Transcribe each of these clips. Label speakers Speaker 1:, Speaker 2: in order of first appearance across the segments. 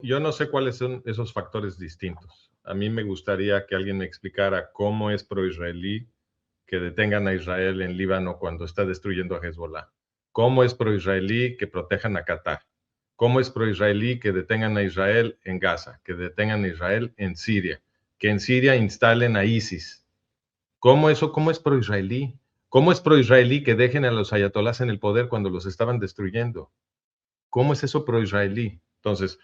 Speaker 1: Yo no sé cuáles son esos factores distintos. A mí me gustaría que alguien me explicara cómo es pro-israelí que detengan a Israel en Líbano cuando está destruyendo a Hezbollah. ¿Cómo es pro-israelí que protejan a Qatar? ¿Cómo es pro-israelí que detengan a Israel en Gaza, que detengan a Israel en Siria, que en Siria instalen a ISIS? ¿Cómo es pro-israelí? ¿Cómo es pro-israelí que dejen a los ayatolás en el poder cuando los estaban destruyendo? ¿Cómo es eso pro-israelí? Entonces,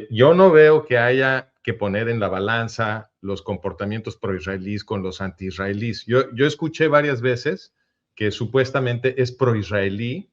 Speaker 1: yo no veo que haya que poner en la balanza los comportamientos pro-israelíes con los anti-israelíes. Yo escuché varias veces que supuestamente es pro-israelí,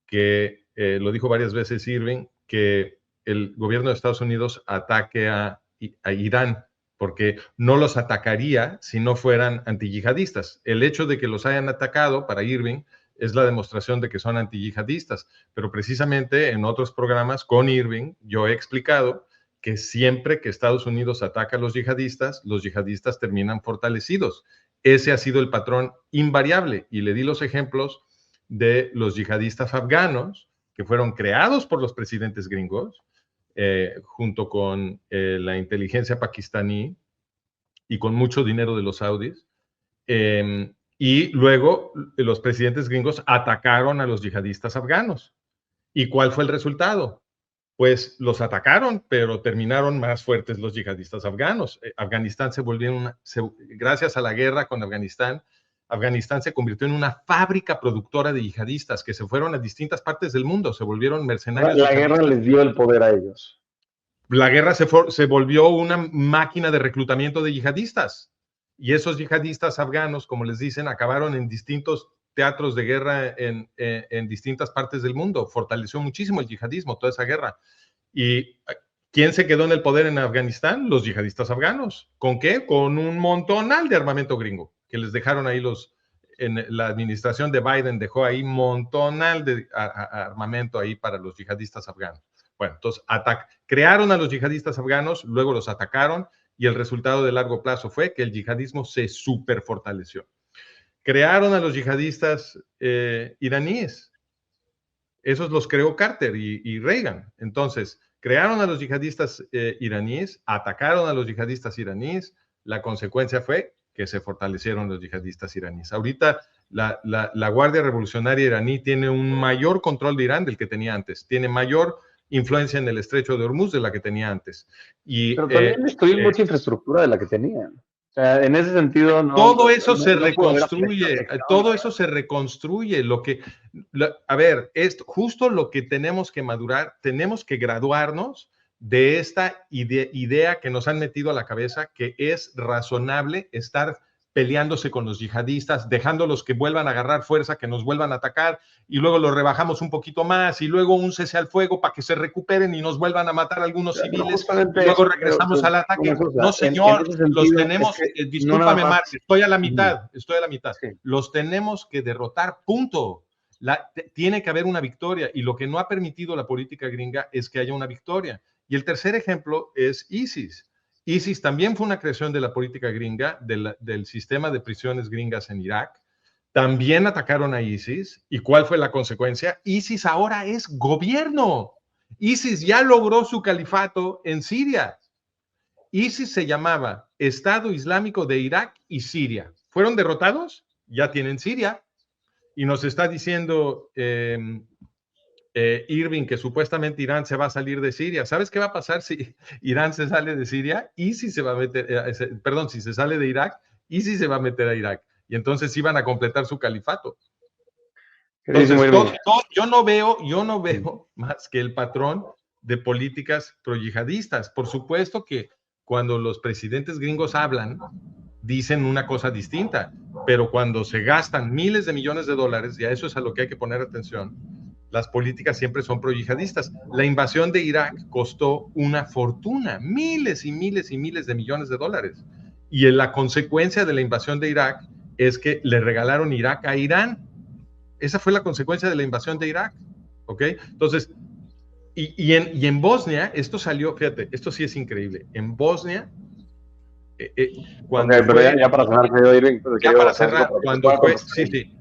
Speaker 1: que lo dijo varias veces Irving, que el gobierno de Estados Unidos ataque a Irán, porque no los atacaría si no fueran antiyihadistas. El hecho de que los hayan atacado para Irving es la demostración de que son antiyihadistas, pero precisamente en otros programas con Irving yo he explicado que siempre que Estados Unidos ataca a los yihadistas terminan fortalecidos. Ese ha sido el patrón invariable y le di los ejemplos de los yihadistas afganos que fueron creados por los presidentes gringos junto con la inteligencia pakistaní y con mucho dinero de los saudis. Y luego los presidentes gringos atacaron a los yihadistas afganos. ¿Y cuál fue el resultado? Pues los atacaron, pero terminaron más fuertes los yihadistas afganos. Afganistán se volvió gracias a la guerra con Afganistán, Afganistán se convirtió en una fábrica productora de yihadistas que se fueron a distintas partes del mundo, se volvieron mercenarios.
Speaker 2: La guerra les dio el poder a ellos.
Speaker 1: La guerra se volvió una máquina de reclutamiento de yihadistas. Y esos yihadistas afganos, como les dicen, acabaron en distintos teatros de guerra en distintas partes del mundo. Fortaleció muchísimo el yihadismo, toda esa guerra. ¿Y quién se quedó en el poder en Afganistán? Los yihadistas afganos. ¿Con qué? Con un montonal de armamento gringo, que les dejaron ahí en la administración de Biden dejó ahí montonal de armamento ahí para los yihadistas afganos. Bueno, entonces crearon a los yihadistas afganos, luego los atacaron y el resultado de largo plazo fue que el yihadismo se superfortaleció. Crearon a los yihadistas iraníes. Esos los creó Carter y Reagan. Entonces, crearon a los yihadistas iraníes, atacaron a los yihadistas iraníes. La consecuencia fue que se fortalecieron los yihadistas iraníes. Ahorita la Guardia Revolucionaria iraní tiene un mayor control de Irán del que tenía antes. Tiene mayor influencia en el estrecho de Hormuz de la que tenía antes.
Speaker 2: Pero también destruyen mucha infraestructura de la que tenían. O sea, en ese sentido,
Speaker 1: todo eso se reconstruye, todo eso se reconstruye. A ver, es justo lo que tenemos que madurar, tenemos que graduarnos de esta idea que nos han metido a la cabeza, que es razonable estar peleándose con los yihadistas, dejándolos que vuelvan a agarrar fuerza, que nos vuelvan a atacar, y luego los rebajamos un poquito más, y luego un cese al fuego para que se recuperen y nos vuelvan a matar a algunos civiles, y luego regresamos al ataque. No, señor, los tenemos, discúlpame, Mark, estoy a la mitad, sí. Los tenemos que derrotar, punto. Tiene que haber una victoria, y lo que no ha permitido la política gringa es que haya una victoria. Y el tercer ejemplo es ISIS. ISIS también fue una creación de la política gringa, del sistema de prisiones gringas en Irak. También atacaron a ISIS. ¿Y cuál fue la consecuencia? ISIS ahora es gobierno. ISIS ya logró su califato en Siria. ISIS se llamaba Estado Islámico de Irak y Siria. ¿Fueron derrotados? Ya tienen Siria. Y nos está diciendo Irving, que supuestamente Irán se va a salir de Siria. ¿Sabes qué va a pasar si Irán se sale de Siria? Y si se va a meter, si se sale de Irak, y si se va a meter a Irak. Y entonces iban a completar su califato. Entonces, yo no veo más que el patrón de políticas pro-yihadistas. Por supuesto que cuando los presidentes gringos hablan, dicen una cosa distinta, pero cuando se gastan miles de millones de dólares, y a eso es a lo que hay que poner atención, las políticas siempre son pro-yihadistas. La invasión de Irak costó una fortuna, miles y miles y miles de millones de dólares. Y la consecuencia de la invasión de Irak es que le regalaron Irak a Irán. Esa fue la consecuencia de la invasión de Irak. ¿Ok? Entonces, y en Bosnia, esto salió, fíjate, esto sí es increíble. En Bosnia, cuando
Speaker 2: pero ya para cerrar,
Speaker 1: cuando fue, sí,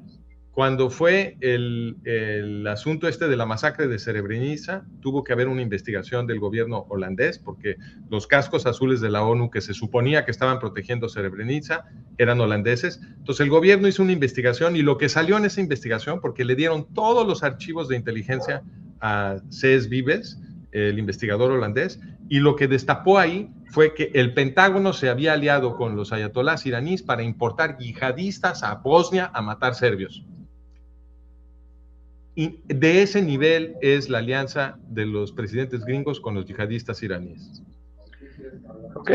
Speaker 1: Cuando fue el asunto de la masacre de Srebrenica, tuvo que haber una investigación del gobierno holandés, porque los cascos azules de la ONU que se suponía que estaban protegiendo Srebrenica eran holandeses. Entonces el gobierno hizo una investigación y lo que salió en esa investigación, porque le dieron todos los archivos de inteligencia a C.S. Vives, el investigador holandés, y lo que destapó ahí fue que el Pentágono se había aliado con los ayatolás iraníes para importar yihadistas a Bosnia a matar serbios. Y de ese nivel es la alianza de los presidentes gringos con los yihadistas iraníes.
Speaker 2: Ok,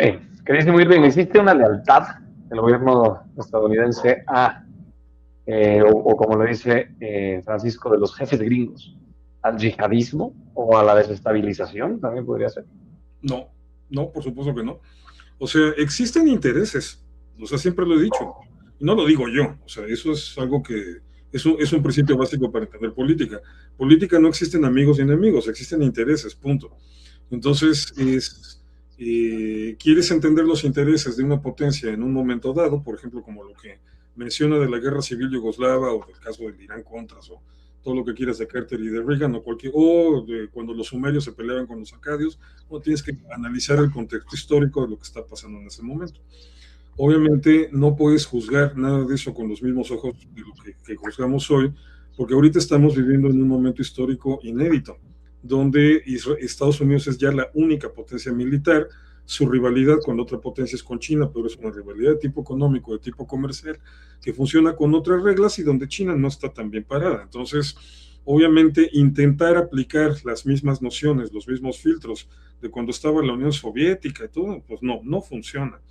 Speaker 2: queridísimo Irving, ¿existe una lealtad del gobierno estadounidense a, o como lo dice Francisco, de los jefes gringos, al yihadismo o a la desestabilización? También podría ser.
Speaker 3: No, no, por supuesto que no. O sea, existen intereses, o sea, siempre lo he dicho, y no lo digo yo, o sea, eso es algo que es un principio básico para entender política. Política no existen amigos y enemigos, existen intereses, punto. Entonces, quieres entender los intereses de una potencia en un momento dado, por ejemplo, como lo que menciona de la guerra civil yugoslava o del caso del Irán-Contras o todo lo que quieras de Carter y de Reagan o de cuando los sumerios se peleaban con los acadios, tienes que analizar el contexto histórico de lo que está pasando en ese momento. Obviamente no puedes juzgar nada de eso con los mismos ojos de lo que juzgamos hoy, porque ahorita estamos viviendo en un momento histórico inédito, donde Estados Unidos es ya la única potencia militar, su rivalidad con otra potencia es con China, pero es una rivalidad de tipo económico, de tipo comercial, que funciona con otras reglas y donde China no está tan bien parada. Entonces, obviamente, intentar aplicar las mismas nociones, los mismos filtros de cuando estaba la Unión Soviética y todo, pues no funciona.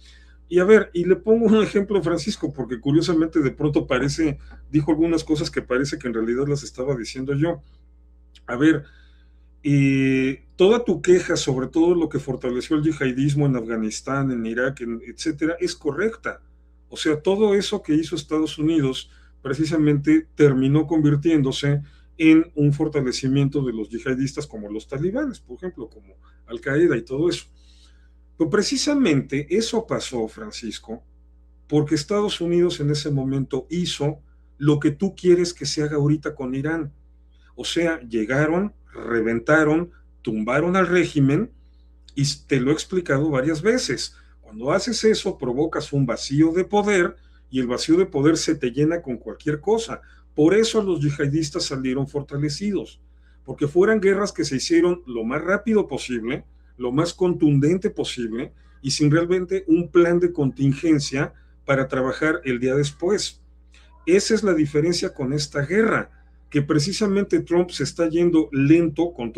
Speaker 3: Y a ver, y le pongo un ejemplo, Francisco, porque curiosamente de pronto dijo algunas cosas que parece que en realidad las estaba diciendo yo. A ver, toda tu queja sobre todo lo que fortaleció el yihadismo en Afganistán, en Irak, etcétera, es correcta. O sea, todo eso que hizo Estados Unidos precisamente terminó convirtiéndose en un fortalecimiento de los yihadistas como los talibanes, por ejemplo, como Al-Qaeda y todo eso. Pero precisamente eso pasó, Francisco, porque Estados Unidos en ese momento hizo lo que tú quieres que se haga ahorita con Irán. O sea, llegaron, reventaron, tumbaron al régimen y te lo he explicado varias veces. Cuando haces eso, provocas un vacío de poder y el vacío de poder se te llena con cualquier cosa. Por eso los yihadistas salieron fortalecidos, porque fueran guerras que se hicieron lo más rápido posible, lo más contundente posible y sin realmente un plan de contingencia para trabajar el día después. Esa es la diferencia con esta guerra, que precisamente Trump se está yendo lento con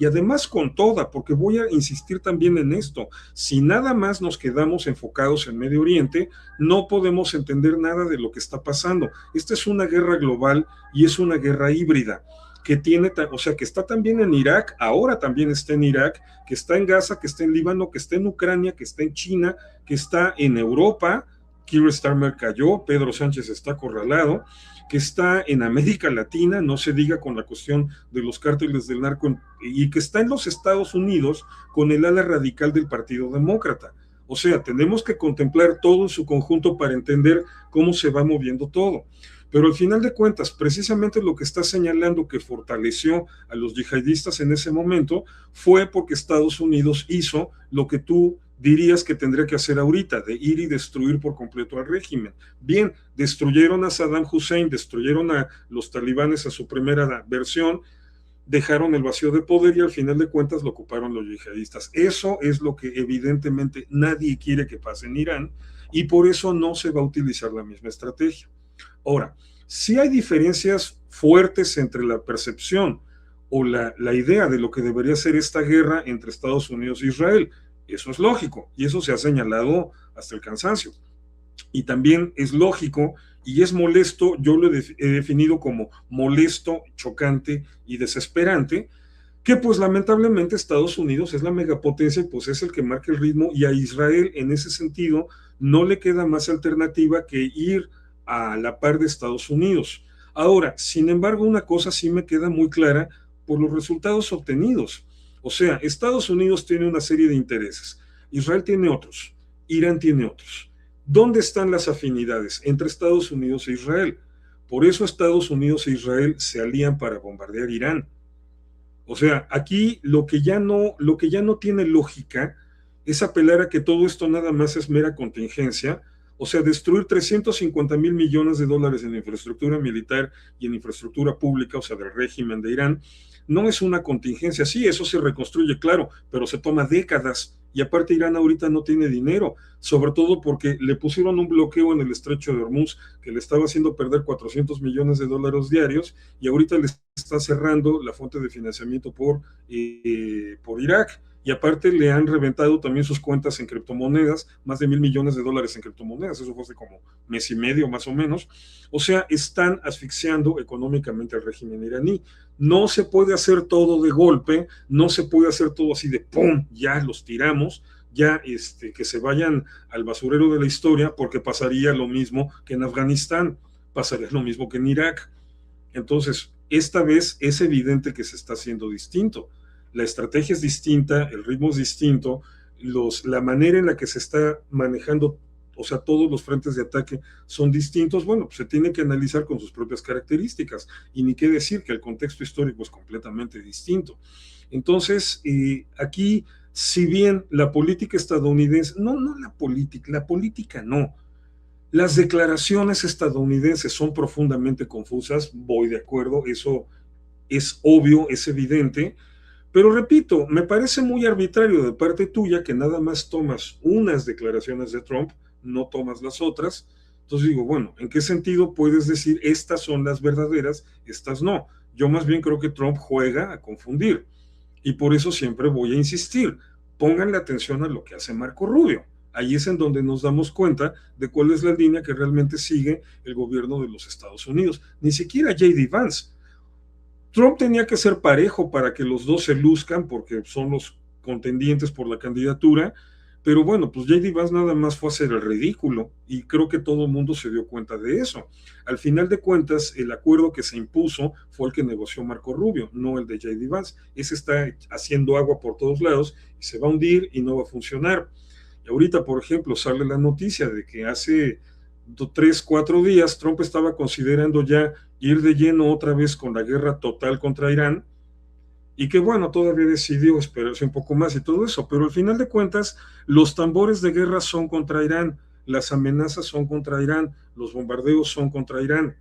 Speaker 3: y además con toda, porque voy a insistir también en esto, si nada más nos quedamos enfocados en Medio Oriente, no podemos entender nada de lo que está pasando. Esta es una guerra global y es una guerra híbrida, que que está también en Irak, ahora también está en Irak, que está en Gaza, que está en Líbano, que está en Ucrania, que está en China, que está en Europa. Keir Starmer cayó, Pedro Sánchez está acorralado, que está en América Latina, no se diga con la cuestión de los cárteles del narco, y que está en los Estados Unidos con el ala radical del Partido Demócrata. O sea, tenemos que contemplar todo en su conjunto para entender cómo se va moviendo todo. Pero al final de cuentas, precisamente lo que está señalando que fortaleció a los yihadistas en ese momento fue porque Estados Unidos hizo lo que tú dirías que tendría que hacer ahorita, de ir y destruir por completo al régimen. Bien, destruyeron a Saddam Hussein, destruyeron a los talibanes a su primera versión, dejaron el vacío de poder y al final de cuentas lo ocuparon los yihadistas. Eso es lo que evidentemente nadie quiere que pase en Irán y por eso no se va a utilizar la misma estrategia. Ahora, sí hay diferencias fuertes entre la percepción o la idea de lo que debería ser esta guerra entre Estados Unidos e Israel. Eso es lógico y eso se ha señalado hasta el cansancio. Y también es lógico y es molesto, yo lo he definido como molesto, chocante y desesperante, que pues lamentablemente Estados Unidos es la megapotencia y pues es el que marca el ritmo y a Israel en ese sentido no le queda más alternativa que ir a la par de Estados Unidos. Ahora, sin embargo, una cosa sí me queda muy clara por los resultados obtenidos. O sea, Estados Unidos tiene una serie de intereses, Israel tiene otros, Irán tiene otros. ¿Dónde están las afinidades entre Estados Unidos e Israel? Por eso Estados Unidos e Israel se alían para bombardear Irán. O sea, aquí lo que ya no tiene lógica es apelar a que todo esto nada más es mera contingencia. O sea, destruir 350 mil millones de dólares en infraestructura militar y en infraestructura pública, o sea, del régimen de Irán, no es una contingencia. Sí, eso se reconstruye, claro, pero se toma décadas. Y aparte Irán ahorita no tiene dinero, sobre todo porque le pusieron un bloqueo en el estrecho de Hormuz que le estaba haciendo perder 400 millones de dólares diarios, y ahorita le está cerrando la fuente de financiamiento por Irak. Y aparte le han reventado también sus cuentas en criptomonedas, más de $1,000 millones en criptomonedas, eso fue hace como mes y medio más o menos. O sea, están asfixiando económicamente al régimen iraní. No se puede hacer todo de golpe, no se puede hacer todo así de ¡pum! Ya los tiramos, ya que se vayan al basurero de la historia, porque pasaría lo mismo que en Afganistán, pasaría lo mismo que en Irak. Entonces, esta vez es evidente que se está haciendo distinto. La estrategia es distinta, el ritmo es distinto, la manera en la que se está manejando, o sea, todos los frentes de ataque son distintos. Bueno, pues se tiene que analizar con sus propias características, y ni qué decir que el contexto histórico es completamente distinto. Entonces, aquí, si bien la política estadounidense, no la política no, las declaraciones estadounidenses son profundamente confusas, voy de acuerdo, eso es obvio, es evidente, pero repito, me parece muy arbitrario de parte tuya que nada más tomas unas declaraciones de Trump, no tomas las otras. Entonces digo, bueno, ¿en qué sentido puedes decir estas son las verdaderas, estas no? Yo más bien creo que Trump juega a confundir, y por eso siempre voy a insistir, pónganle atención a lo que hace Marco Rubio. Ahí es en donde nos damos cuenta de cuál es la línea que realmente sigue el gobierno de los Estados Unidos. Ni siquiera J.D. Vance. Trump tenía que ser parejo para que los dos se luzcan, porque son los contendientes por la candidatura, pero bueno, pues J.D. Vance nada más fue a hacer el ridículo, y creo que todo el mundo se dio cuenta de eso. Al final de cuentas, el acuerdo que se impuso fue el que negoció Marco Rubio, no el de J.D. Vance. Ese está haciendo agua por todos lados y se va a hundir y no va a funcionar. Y ahorita, por ejemplo, sale la noticia de que hace 3, 4 días Trump estaba considerando ya ir de lleno otra vez con la guerra total contra Irán, y que bueno, todavía decidió esperarse un poco más y todo eso, pero al final de cuentas los tambores de guerra son contra Irán, las amenazas son contra Irán, los bombardeos son contra Irán.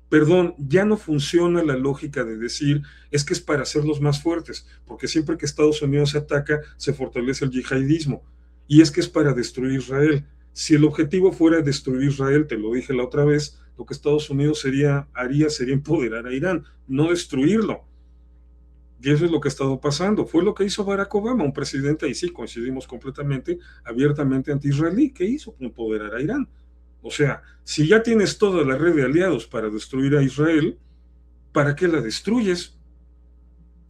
Speaker 3: Perdón, ya no funciona la lógica de decir es que es para hacerlos más fuertes, porque siempre que Estados Unidos se ataca se fortalece el yihadismo, y es que es para destruir Israel. Si el objetivo fuera destruir Israel, te lo dije la otra vez, lo que Estados Unidos haría sería empoderar a Irán, no destruirlo. Y eso es lo que ha estado pasando. Fue lo que hizo Barack Obama, un presidente, y sí, coincidimos completamente, abiertamente anti-israelí. ¿Qué hizo? Empoderar a Irán. O sea, si ya tienes toda la red de aliados para destruir a Israel, ¿para qué la destruyes?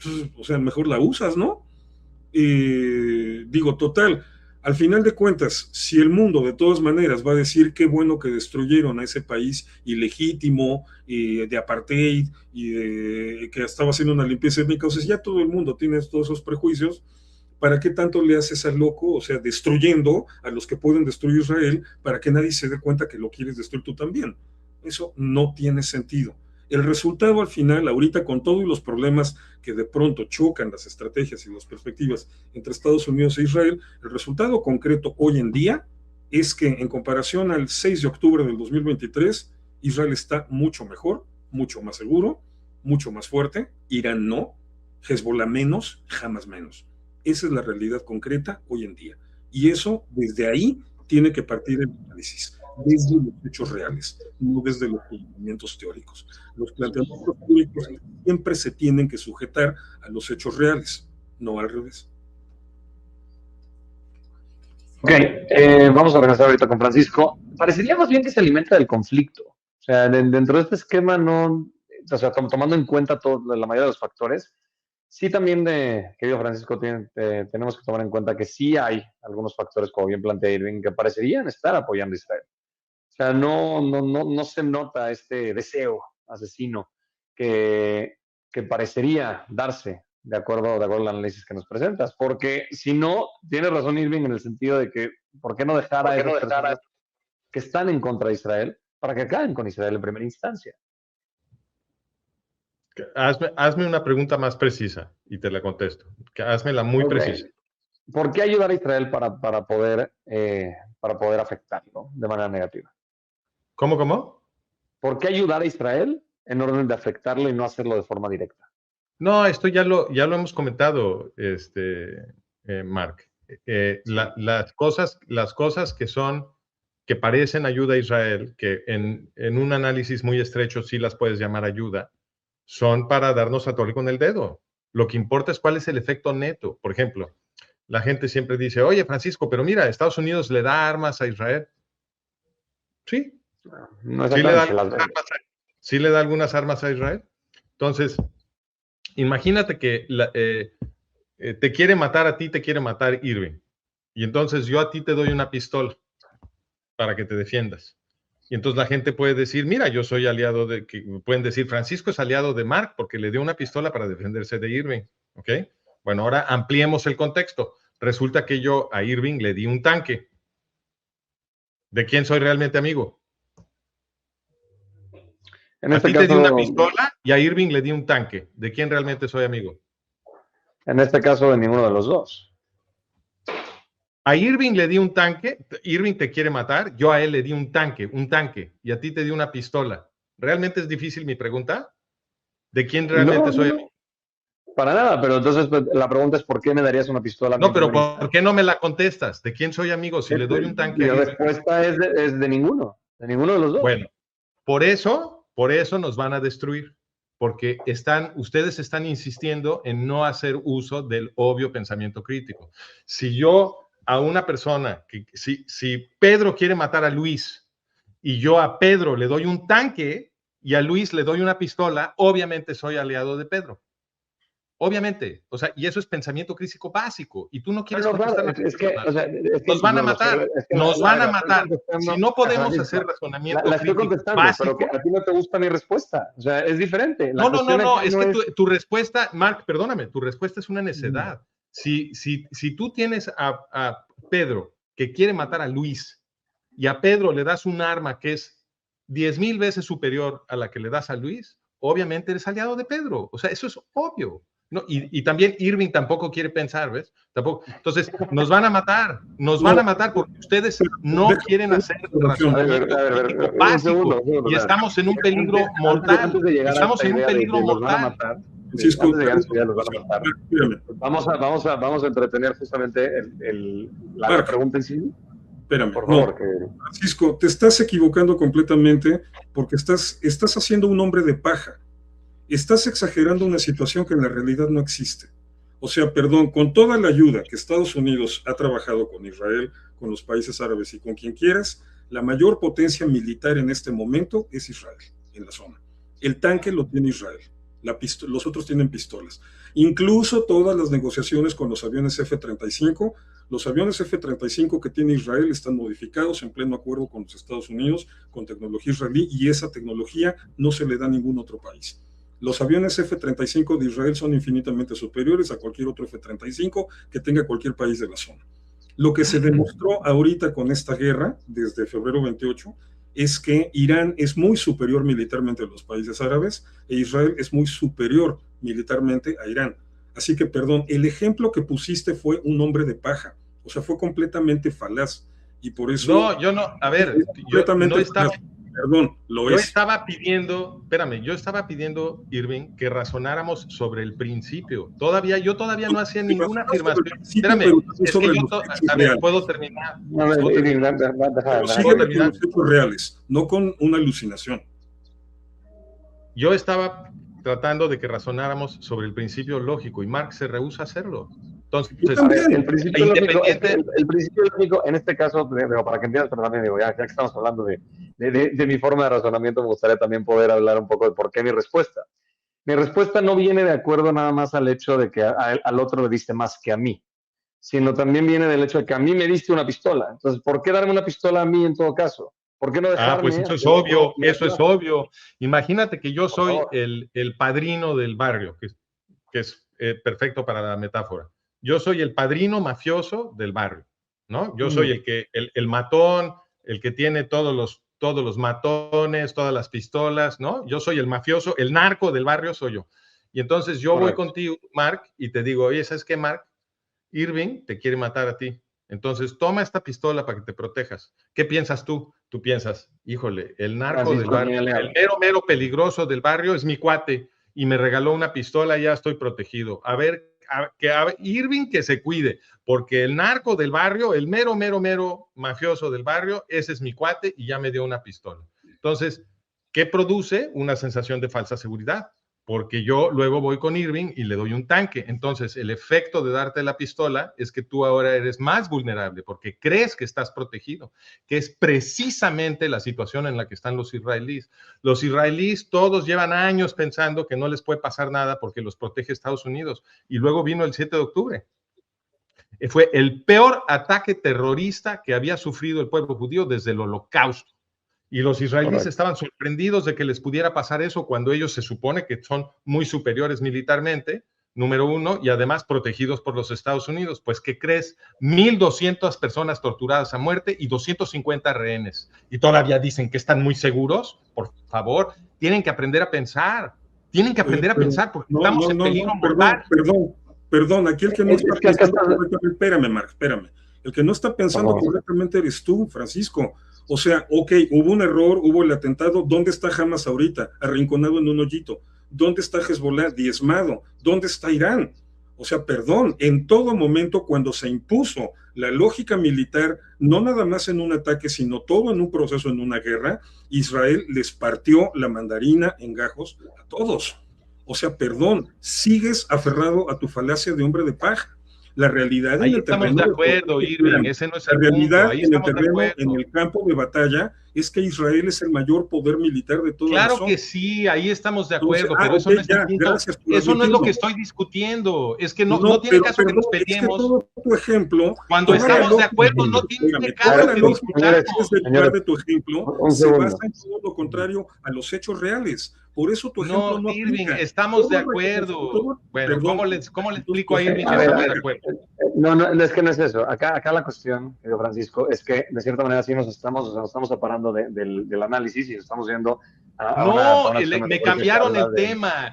Speaker 3: Pues, o sea, mejor la usas, ¿no? Digo, total, al final de cuentas, si el mundo de todas maneras va a decir qué bueno que destruyeron a ese país ilegítimo, de apartheid, y que estaba haciendo una limpieza étnica, o sea, ya todo el mundo tiene todos esos prejuicios, ¿para qué tanto le haces al loco? O sea, destruyendo a los que pueden destruir Israel para que nadie se dé cuenta que lo quieres destruir tú también. Eso no tiene sentido. El resultado al final, ahorita con todos los problemas que de pronto chocan las estrategias y las perspectivas entre Estados Unidos e Israel, el resultado concreto hoy en día es que en comparación al 6 de octubre del 2023, Israel está mucho mejor, mucho más seguro, mucho más fuerte, Irán no, Hezbollah menos, jamás menos. Esa es la realidad concreta hoy en día. Y eso, desde ahí, tiene que partir el análisis, desde los hechos reales, no desde los planteamientos teóricos. Los planteamientos teóricos siempre se tienen que sujetar a los hechos reales, no al revés.
Speaker 2: Ok, vamos a regresar ahorita con Francisco. Parecería más bien que se alimenta del conflicto. O sea, dentro de este esquema, no, o sea, tomando en cuenta la mayoría de los factores, sí también, querido Francisco, tenemos que tomar en cuenta que sí hay algunos factores, como bien plantea Irving, que parecerían estar apoyando a Israel. O sea, no se nota este deseo asesino que parecería darse de acuerdo al análisis que nos presentas. Porque si no, tiene razón Irving en el sentido de que, ¿por qué no dejar a esas personas que están en contra de Israel para que acaben con Israel en primera instancia?
Speaker 1: Hazme una pregunta más precisa y te la contesto. Házmela muy precisa.
Speaker 2: ¿Por qué ayudar a Israel para poder afectarlo de manera negativa?
Speaker 1: ¿Cómo?
Speaker 2: ¿Por qué ayudar a Israel en orden de afectarlo y no hacerlo de forma directa?
Speaker 1: No, esto ya lo hemos comentado, Mark. Las cosas que parecen ayuda a Israel, que en un análisis muy estrecho sí las puedes llamar ayuda, son para darnos a tole con el dedo. Lo que importa es cuál es el efecto neto. Por ejemplo, la gente siempre dice, oye, Francisco, pero mira, Estados Unidos le da armas a Israel. Sí.
Speaker 2: No
Speaker 1: sí le da algunas armas a Israel. Entonces, imagínate que te quiere matar a ti, te quiere matar Irving. Y entonces yo a ti te doy una pistola para que te defiendas. Y entonces la gente puede decir, mira, yo soy aliado pueden decir, Francisco es aliado de Mark porque le dio una pistola para defenderse de Irving. ¿Ok? Bueno, ahora ampliemos el contexto. Resulta que yo a Irving le di un tanque. ¿De quién soy realmente amigo? A ti te di una pistola y a Irving le di un tanque. ¿De quién realmente soy amigo?
Speaker 2: En este caso, de ninguno de los dos.
Speaker 1: A Irving le di un tanque, Irving te quiere matar, yo a él le di un tanque, y a ti te di una pistola. ¿Realmente es difícil mi pregunta? ¿De quién realmente soy amigo?
Speaker 2: Para nada, pero entonces la pregunta es ¿por qué me darías una pistola?
Speaker 1: No, pero ¿por qué no me la contestas? ¿De quién soy amigo? Si le doy un tanque.
Speaker 2: Mi respuesta es de ninguno de los dos.
Speaker 1: Bueno, por eso nos van a destruir, porque ustedes están insistiendo en no hacer uso del obvio pensamiento crítico. Si yo a una persona, si Pedro quiere matar a Luis y yo a Pedro le doy un tanque y a Luis le doy una pistola, obviamente soy aliado de Pedro. Obviamente, o sea, y eso es pensamiento crítico básico, y tú no quieres contestar. Nos van a matar, nos van a matar. Si no podemos hacer razonamiento
Speaker 2: la estoy contestando, básico, pero que a ti no te gusta mi respuesta, o sea, es diferente.
Speaker 1: No, es que tu respuesta, Mark, perdóname, tu respuesta es una necedad. Si tú tienes a Pedro que quiere matar a Luis y a Pedro le das un arma que es 10,000 veces superior a la que le das a Luis, obviamente eres aliado de Pedro, o sea, eso es obvio. No, y también Irving tampoco quiere pensar, ¿ves? Tampoco. Entonces, nos van a matar porque ustedes no quieren hacer razonamiento básico y estamos en un peligro mortal. Estamos en un peligro mortal.
Speaker 2: Vamos a entretener justamente la pregunta en sí.
Speaker 3: Espérame, por favor, Francisco, te estás equivocando completamente porque estás haciendo un hombre de paja. Estás exagerando una situación que en la realidad no existe. O sea, perdón, con toda la ayuda que Estados Unidos ha trabajado con Israel, con los países árabes y con quien quieras, la mayor potencia militar en este momento es Israel, en la zona. El tanque lo tiene Israel, los otros tienen pistolas. Incluso todas las negociaciones con los aviones F-35, los aviones F-35 que tiene Israel están modificados en pleno acuerdo con los Estados Unidos, con tecnología israelí, y esa tecnología no se le da a ningún otro país. Los aviones F-35 de Israel son infinitamente superiores a cualquier otro F-35 que tenga cualquier país de la zona. Lo que se demostró ahorita con esta guerra, desde febrero 28, es que Irán es muy superior militarmente a los países árabes e Israel es muy superior militarmente a Irán. Así que, perdón, el ejemplo que pusiste fue un hombre de paja, o sea, fue completamente falaz. Y por eso...
Speaker 1: No, yo no, a ver, yo no estaba...
Speaker 3: Perdón,
Speaker 1: yo estaba pidiendo, Irving, que razonáramos sobre el principio. Yo todavía no hacía ninguna afirmación. Espérame, es que a ver, ¿puedo terminar?
Speaker 3: Los hechos reales, no con una alucinación.
Speaker 1: Yo estaba tratando de que razonáramos sobre el principio lógico y Marx se rehúsa a hacerlo. Entonces,
Speaker 2: el principio lógico, en este caso, para que entiendas, pero también ya que estamos hablando de mi forma de razonamiento, me gustaría también poder hablar un poco de por qué mi respuesta. Mi respuesta no viene de acuerdo nada más al hecho de que al otro le diste más que a mí, sino también viene del hecho de que a mí me diste una pistola. Entonces, ¿por qué darme una pistola a mí en todo caso? ¿Por qué no dejarme?
Speaker 1: Pues eso es obvio, eso es obvio. Imagínate que yo soy el padrino del barrio, que es perfecto para la metáfora. Yo soy el padrino mafioso del barrio, ¿no? Yo soy el matón, el que tiene todos todos los matones, todas las pistolas, ¿no? Yo soy el mafioso, el narco del barrio soy yo. Y entonces yo voy contigo, Mark, y te digo, oye, ¿sabes qué, Mark? Irving te quiere matar a ti. Entonces, toma esta pistola para que te protejas. ¿Qué piensas tú? Tú piensas, híjole, el narco del barrio, el mero peligroso del barrio es mi cuate y me regaló una pistola y ya estoy protegido. A ver, Irving que se cuide, porque el narco del barrio, el mero mafioso del barrio, ese es mi cuate y ya me dio una pistola. Entonces, ¿qué produce? Una sensación de falsa seguridad. Porque yo luego voy con Irving y le doy un tanque. Entonces, el efecto de darte la pistola es que tú ahora eres más vulnerable porque crees que estás protegido, que es precisamente la situación en la que están los israelíes. Los israelíes todos llevan años pensando que no les puede pasar nada porque los protege Estados Unidos. Y luego vino el 7 de octubre. Fue el peor ataque terrorista que había sufrido el pueblo judío desde el Holocausto. Y los israelíes estaban sorprendidos de que les pudiera pasar eso cuando ellos se supone que son muy superiores militarmente, número uno, y además protegidos por los Estados Unidos. Pues, ¿qué crees? 1,200 personas torturadas a muerte y 250 rehenes. Y todavía dicen que están muy seguros. Por favor, tienen que aprender a pensar. Tienen que aprender a pensar porque estamos en peligro mortal.
Speaker 3: Perdón, aquí el que no está pensando correctamente, espérame, Mark, espérame. El que no está pensando correctamente eres tú, Francisco. O sea, ok, hubo un error, hubo el atentado. ¿Dónde está Hamas ahorita? Arrinconado en un hoyito. ¿Dónde está Hezbollah? Diezmado. ¿Dónde está Irán? O sea, perdón, en todo momento cuando se impuso la lógica militar, no nada más en un ataque, sino todo en un proceso, en una guerra, Israel les partió la mandarina en gajos a todos. O sea, perdón, sigues aferrado a tu falacia de hombre de paja. La realidad
Speaker 1: ahí
Speaker 3: en el
Speaker 1: estamos
Speaker 3: terreno
Speaker 1: de acuerdo, Irving, ese no es el
Speaker 3: realidad
Speaker 1: punto.
Speaker 3: en el terreno, en el campo de batalla, es que Israel es el mayor poder militar de toda la zona.
Speaker 1: Claro que sí, ahí estamos de acuerdo, pero eso no es el punto. Eso no es lo que estoy discutiendo. Es que no tiene caso que nos peleemos.
Speaker 3: Es que todo tu ejemplo,
Speaker 1: cuando estamos de acuerdo, no tiene caso que discutamos.
Speaker 3: De tu ejemplo se basa en todo lo contrario a los hechos reales. Por eso tu ejemplo no
Speaker 1: Irving,
Speaker 3: aplica.
Speaker 1: estamos de acuerdo. Bueno, ¿cómo le explico a Irving que estamos de acuerdo?
Speaker 2: No, es que no es eso. Acá la cuestión, querido Francisco, es que de cierta manera sí nos estamos separando del análisis y estamos viendo
Speaker 1: a una me cambiaron el tema,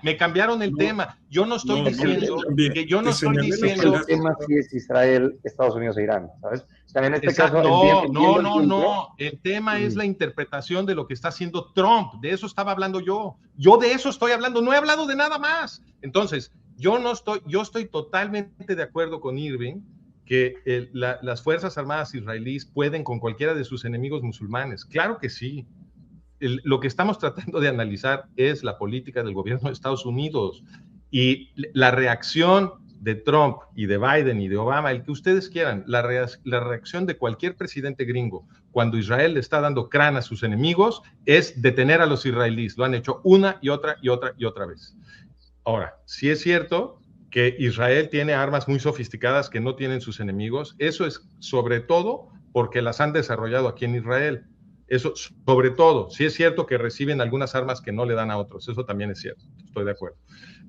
Speaker 1: tema. Yo no estoy diciendo que yo no estoy diciendo.
Speaker 2: El tema sí es Israel, Estados Unidos e Irán, ¿sabes? O sea, en este caso,
Speaker 1: no. El tema es la interpretación de lo que está haciendo Trump. De eso estaba hablando yo. Yo de eso estoy hablando. No he hablado de nada más. Entonces, yo estoy totalmente de acuerdo con Irving que las Fuerzas Armadas israelíes pueden con cualquiera de sus enemigos musulmanes. Claro que sí. Lo que estamos tratando de analizar es la política del gobierno de Estados Unidos y la reacción de Trump y de Biden y de Obama, el que ustedes quieran, la reacción de cualquier presidente gringo cuando Israel le está dando crán a sus enemigos es detener a los israelíes. Lo han hecho una y otra vez. Ahora, sí es cierto que Israel tiene armas muy sofisticadas que no tienen sus enemigos. Eso es sobre todo porque las han desarrollado aquí en Israel. Eso sobre todo. Sí es cierto que reciben algunas armas que no le dan a otros. Eso también es cierto. Estoy de acuerdo.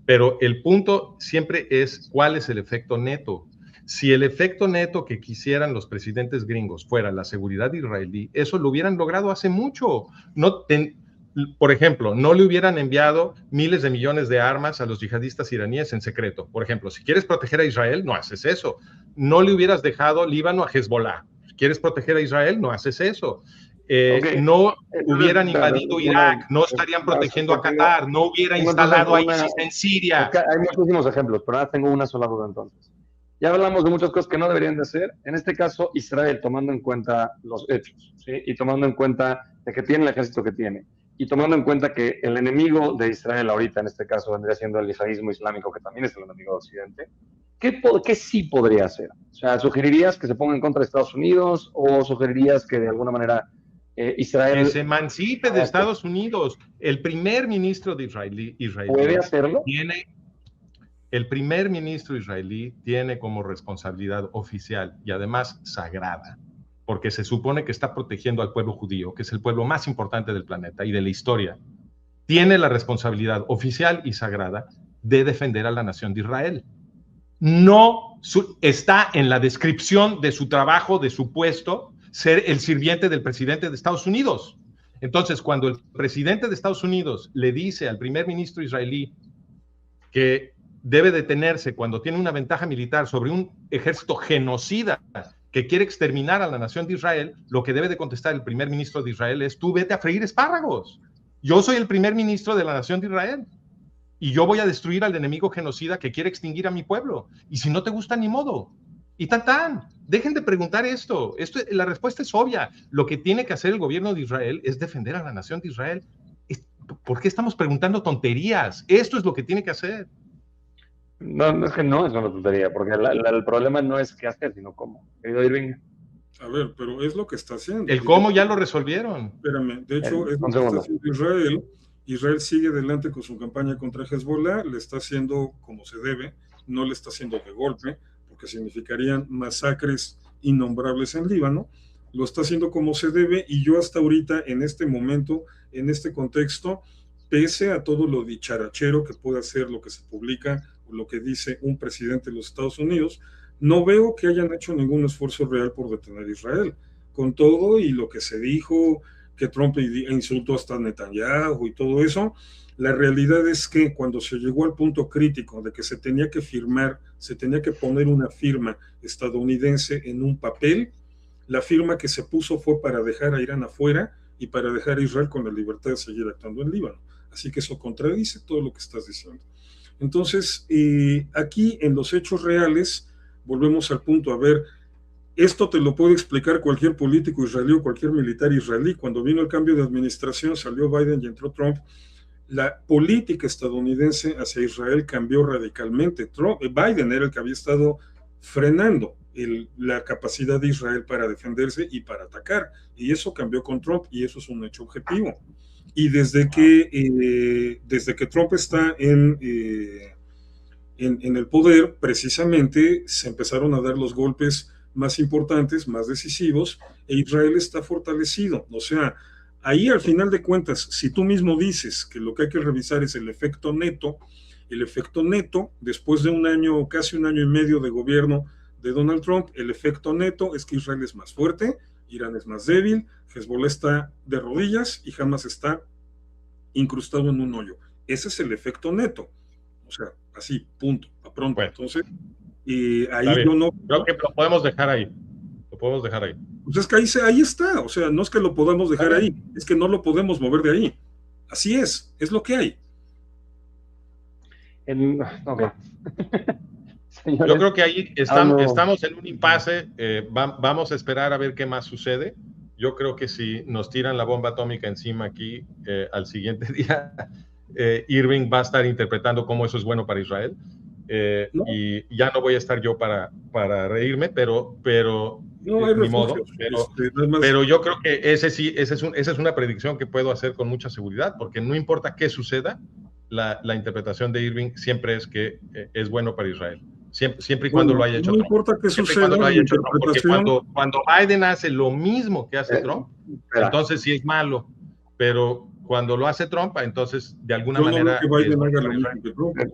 Speaker 1: Pero el punto siempre es cuál es el efecto neto. Si el efecto neto que quisieran los presidentes gringos fuera la seguridad israelí, eso lo hubieran logrado hace mucho. Por ejemplo, no le hubieran enviado miles de millones de armas a los yihadistas iraníes en secreto. Por ejemplo, si quieres proteger a Israel, no haces eso. No le hubieras dejado Líbano a Hezbollah. Si quieres proteger a Israel, no haces eso. No hubieran invadido Irak, no estarían protegiendo a Qatar, no hubiera instalado a ISIS en Siria.
Speaker 2: Hay muchísimos ejemplos, pero ahora tengo una sola duda entonces. Ya hablamos de muchas cosas que no deberían de hacer. En este caso, Israel, tomando en cuenta los hechos, ¿sí? Y tomando en cuenta de que tiene el ejército que tiene, y tomando en cuenta que el enemigo de Israel ahorita, en este caso, vendría siendo el yihadismo islámico, que también es el enemigo de Occidente, ¿qué sí podría hacer? O sea, ¿sugerirías que se ponga en contra de Estados Unidos o sugerirías que de alguna manera Israel...
Speaker 1: Que se emancipe de Estados Unidos? El primer ministro de Israel
Speaker 2: ¿puede hacerlo?
Speaker 1: El primer ministro israelí tiene como responsabilidad oficial y además sagrada, porque se supone que está protegiendo al pueblo judío, que es el pueblo más importante del planeta y de la historia. Tiene la responsabilidad oficial y sagrada de defender a la nación de Israel. No está en la descripción de su trabajo, de su puesto, ser el sirviente del presidente de Estados Unidos. Entonces, cuando el presidente de Estados Unidos le dice al primer ministro israelí que debe detenerse cuando tiene una ventaja militar sobre un ejército genocida que quiere exterminar a la nación de Israel, lo que debe de contestar el primer ministro de Israel es: tú vete a freír espárragos. Yo soy el primer ministro de la nación de Israel y yo voy a destruir al enemigo genocida que quiere extinguir a mi pueblo. Y si no te gusta, ni modo. Y tan. Dejen de preguntar esto. La respuesta es obvia. Lo que tiene que hacer el gobierno de Israel es defender a la nación de Israel. ¿Por qué estamos preguntando tonterías? Esto es lo que tiene que hacer.
Speaker 2: No, es que no es una tontería, porque el problema no es qué hacer, sino cómo. Querido Irving.
Speaker 3: A ver, pero es lo que está haciendo.
Speaker 1: El cómo ya lo resolvieron.
Speaker 3: Espérame, de hecho, es lo que está haciendo Israel. Israel sigue adelante con su campaña contra Hezbollah, le está haciendo como se debe, no le está haciendo de golpe, porque significarían masacres innombrables en Líbano, lo está haciendo como se debe, y yo hasta ahorita, en este momento, en este contexto, pese a todo lo dicharachero que puede hacer lo que se publica o lo que dice un presidente de los Estados Unidos, no veo que hayan hecho ningún esfuerzo real por detener a Israel. Con todo y lo que se dijo, que Trump insultó hasta Netanyahu y todo eso, la realidad es que cuando se llegó al punto crítico de que se tenía que firmar, se tenía que poner una firma estadounidense en un papel, la firma que se puso fue para dejar a Irán afuera y para dejar a Israel con la libertad de seguir actuando en Líbano. Así que eso contradice todo lo que estás diciendo. Entonces, aquí en los hechos reales, volvemos al punto, a ver, esto te lo puede explicar cualquier político israelí o cualquier militar israelí. Cuando vino el cambio de administración, salió Biden y entró Trump, la política estadounidense hacia Israel cambió radicalmente. Biden era el que había estado frenando la capacidad de Israel para defenderse y para atacar, y eso cambió con Trump, y eso es un hecho objetivo. Y desde que Trump está en el poder, precisamente se empezaron a dar los golpes más importantes, más decisivos, e Israel está fortalecido. O sea, ahí al final de cuentas, si tú mismo dices que lo que hay que revisar es el efecto neto, después de un año, casi un año y medio de gobierno de Donald Trump, el efecto neto es que Israel es más fuerte, Irán es más débil, Hezbollah está de rodillas y Hamas está incrustado en un hoyo. Ese es el efecto neto. O sea, así, punto, a pronto. Bueno, entonces, ahí yo no...
Speaker 1: Creo que lo podemos dejar ahí. Lo podemos dejar ahí.
Speaker 3: Pues es que ahí está. O sea, no es que lo podamos dejar ahí, es que no lo podemos mover de ahí. Así es lo que hay.
Speaker 2: Okay.
Speaker 1: Yo creo que ahí estamos en un impasse. Vamos a esperar a ver qué más sucede. Yo creo que si nos tiran la bomba atómica encima aquí, al siguiente día, Irving va a estar interpretando cómo eso es bueno para Israel. No. Y ya no voy a estar yo para reírme, pero
Speaker 3: no,
Speaker 1: ni modo. Pero yo creo que esa es una predicción que puedo hacer con mucha seguridad, porque no importa qué suceda, la interpretación de Irving siempre es que es bueno para Israel. Siempre y cuando lo haya hecho
Speaker 3: Trump. No importa qué suceda,
Speaker 1: porque cuando Biden hace lo mismo que hace Trump, entonces sí es malo, pero cuando lo hace Trump, entonces de alguna manera...
Speaker 3: No, que Biden haga lo mismo que Trump.